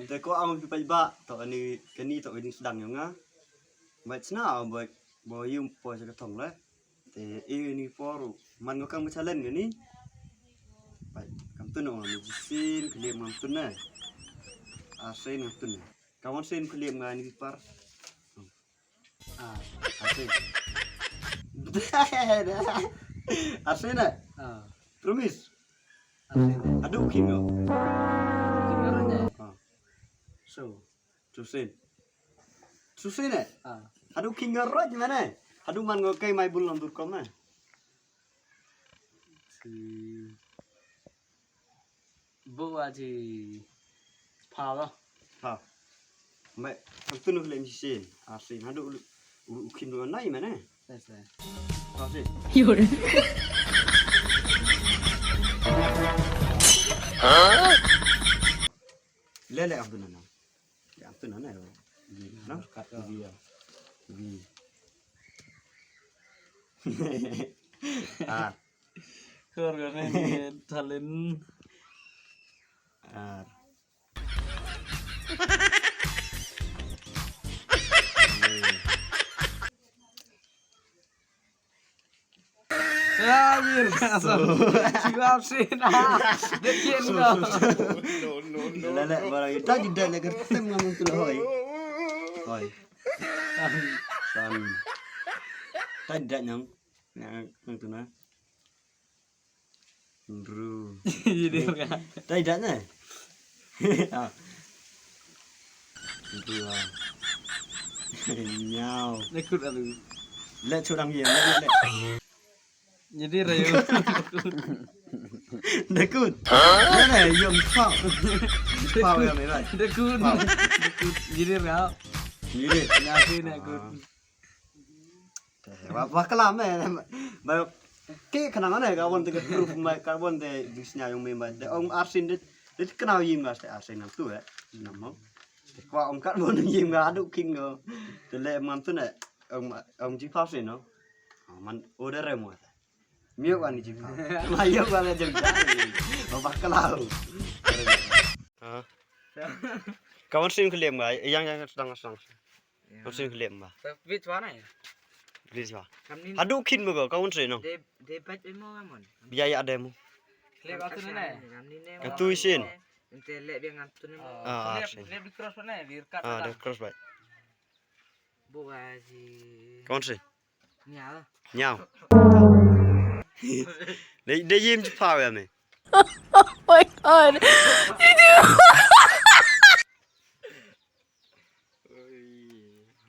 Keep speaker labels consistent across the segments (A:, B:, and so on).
A: Te ko ang pipa to ani kani to ini sedang yang nga. Baik sena baik boyum po sa katong la. Te ini poru man ngakang masalan gani. Baik kam tu no ni sin kliam mam tu na. Asen ngam tu na. Kawan sen kliam ngani pipar. Asen. Asen na. Promise. Aduh kingo. So, susin. Susin eh? Aduh kingo roj mana? Aduh man ngokai mai bulan durkom na.
B: Buat si Pao.
A: Ha. Mai tu nu lem sin. Asin aduh kingo nai mana?
B: Saya.
A: Asin.
C: 有人。
A: Lele abdu nana. Ya abdu nana ya. No?
B: Dia.
A: Vi. Ah.
B: Keluarganya talent.
A: Ah.
B: Ya, bir asal. Siap sih nah. Dekin kau.
A: Lele barang itu tidak nak kertem ngomong tu hoi. Hoi. San. Tidak nyang. Yang tu na. Ru.
B: Jadi kan.
A: Tidak na. Ah. Itu lah. Nyau.
B: Nekut aduh.
A: Let curang ye, let.
B: Jadi rayu.
A: Nekut. Mana yang kau? Kau yang mana?
B: Nekut. Nekut. Jadi rau.
A: Ini.
B: Nasi nekut.
A: Wah kelam Baik. Ke kenangan kawan tu proof kawan de disnya yang memang de om arsin de kenal yim ngas de arsin nam tu nama. Kwa om kat bon yim ga adu king go. De le mam tu ne om ji pa sin no. Man order remo. Miok ani ji pa. Mayo ga le jeng. Wah kelau. Ha. Kawan sin kelem ga yang sedang. Kawan sin kelem ba.
B: Which one ya?
A: Please ba. Aduh kin mo kawan sin no.
B: Dia baca emo kan?
A: Biaya ada mo.
B: Klep atau ni?
A: Yang tu isin.
B: Ente lek biar ngatu ni. Klep di cross mana? Biar kat.
A: Ada cross baik.
B: Buat si.
A: Kawan sin.
B: Nyal.
A: Nhau. Để yếm chứ phao em này.
C: Oh my god.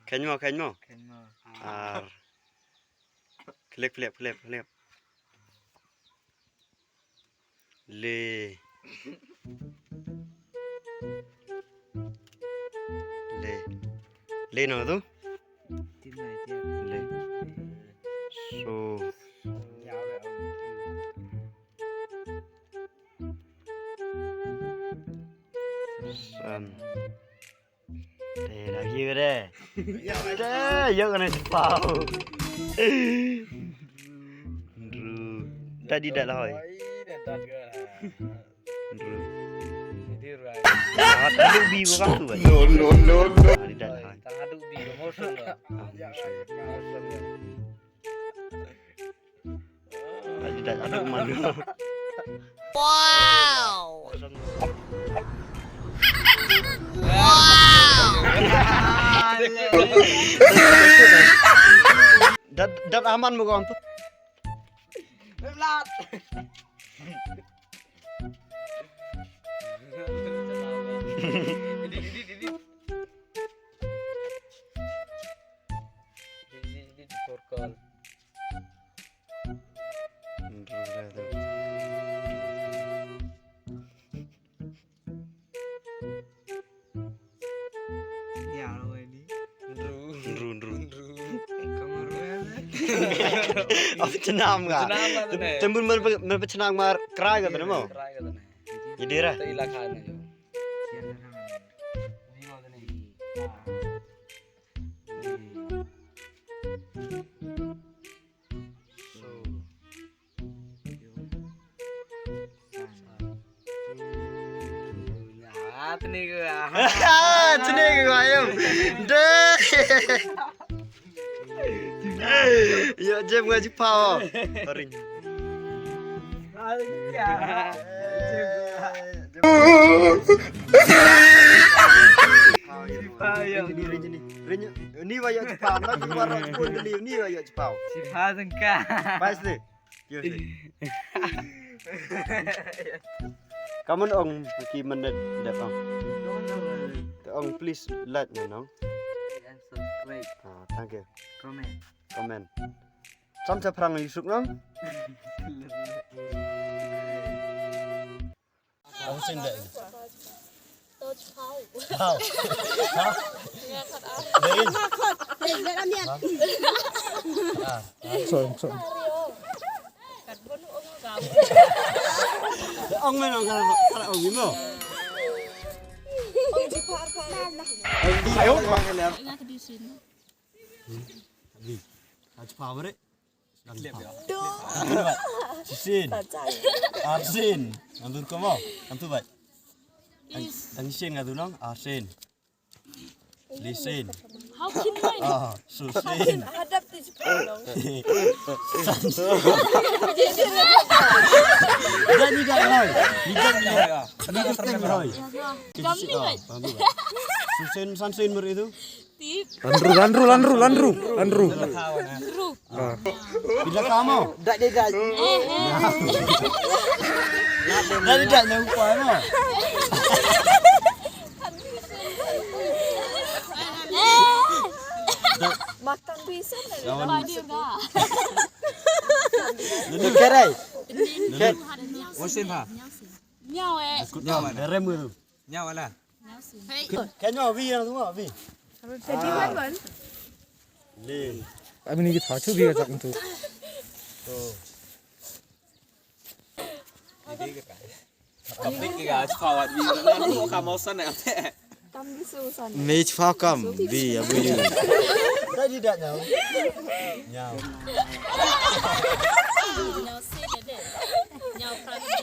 A: Khen mò. À. Clip. Lê. Lê nào tu?
B: Tim này dia.
A: Lê. So.
B: Nyal le.
A: San. Lagi ke deh. Ya kan itu pau. Tadi dah lah hoy. Tadi ubi bukan tu kan? No. Tadi dah lah.
B: Tangadu bi motion lah.
A: Tadi dah ada mana?
C: Wow.
A: Dat aman bukan tu?
B: Belat. Ini korkol. Ya lo ini.
A: Run.
B: Kamar
A: Apa cenam nggak? Tembun berpenang mar kerai kata nama.
B: Kerai kata nih.
A: Jadi lah.
B: Itu ilakan aja. Ini mau nih. Atni ke.
A: Sini ke ayam. Deh. Yo jam ngaji pau. Ring. Ini wayak Jepang, nak keluar pun beli ini wayak Jepang.
B: Siapa sengka?
A: Pas deh. Kamu ong ki mendet dak ong. Ong please like me no.
B: And subscribe,
A: Thank you.
B: comment.
A: Sampai perang Yusuf no. Ông xin đệ.
D: Tôi phao.
A: Phao. Phao. Đấy.
D: Để làm gì?
A: Sorry.
D: Cắt bốn ông gạo.
A: Ông mới nói cái ông gì mà.
D: Ông chỉ phao phao.
A: Ông đi yếu mà cái lẹm.
D: Ingat di sini.
A: Đi. Aja phao đấy.
B: Lihat ya.
A: Sisin. Arsin. Antur kamu. Antur baik. Ang sin nga tulong. Arsin. Lisin.
D: How can I?
A: Susin.
D: Hadap di sekolah.
A: Ni dah roy. Ni dah roy. Susin sansin mer itu.
E: Landru.
A: Bila kamu?
B: Dak dia dah.
A: Dah tidak nyampa no.
D: Makan pisang dari
A: Lawan.
D: padi enggak?
A: Duduk kerai.
B: Musim ha.
D: Nhau
A: Nyaw mana? Rem itu.
B: Nyawa lah.
A: Kayaknya avi yang tu avi.
D: Jadi kan?
A: Lin.
E: Abi ni kita tu biar tak tu.
B: Kaplik ke gak fawat bi nan lu kamu sana ate.
D: Kami susah.
E: Mej fakam bi abu you.
A: Dah tidak nyaw. Nyaw.
D: Nhau sih deh. Nhau padi.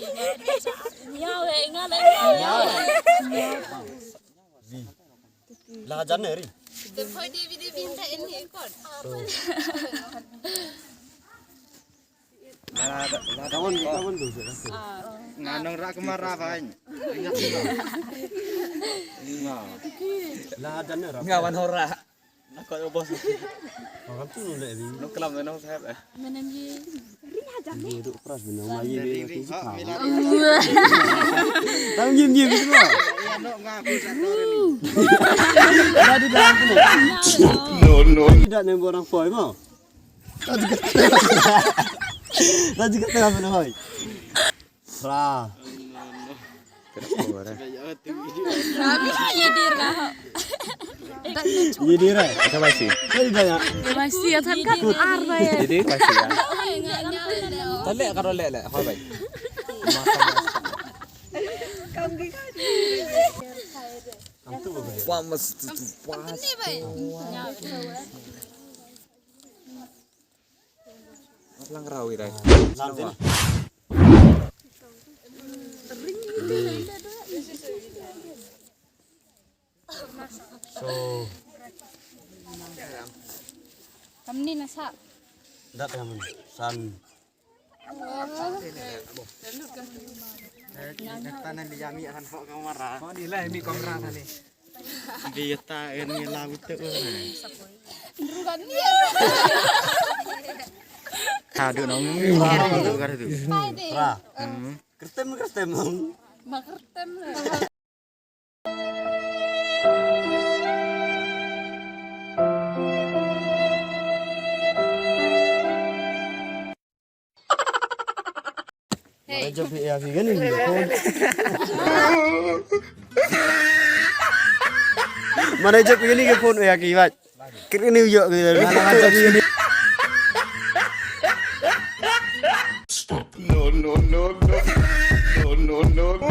D: Nhau ingat
A: Nyaw. Vi. Lah jangan ri.
D: Depois de pinta ini kon.
A: Kawan tu.
E: Nanong rak kemarah bain.
A: Lah jangan ri.
B: Ngawan hora. Nak kau bos.
A: Orang tu nolak vi.
B: Nak kelam nak sahab.
D: Mana ni?
A: Duduk keras benar. Mai ni. Tahu nyim semua. Dah di dalam tu. No. Tidak yang orang poi mah. Dah juga tengah mana hoi. Ra.
D: Ya dirah.
A: Jadi rai.
E: Kita masih.
A: Kali banyak.
D: Masih ya kan ar ya.
E: Jadi masih ya.
B: Talek karo lek. Hoi baik.
A: Kamu tu apa?
B: Pamas tu pas. Lang rawi rai.
A: Lantin. So,
D: Kamu ni nasa.
A: dah tengah mana? San.
E: Tanah dijami akan kok kemarah.
B: Oh ni lah mi kamera tadi.
E: Biar tak ini lagu tu.
D: Bukan dia.
E: Aduh nong.
A: Ra. Kertem.
D: Makertem.
A: Hey. Jom ya vegan ni. Mana jep begini ke phone ya ki bat. Kira New York ke.
F: No.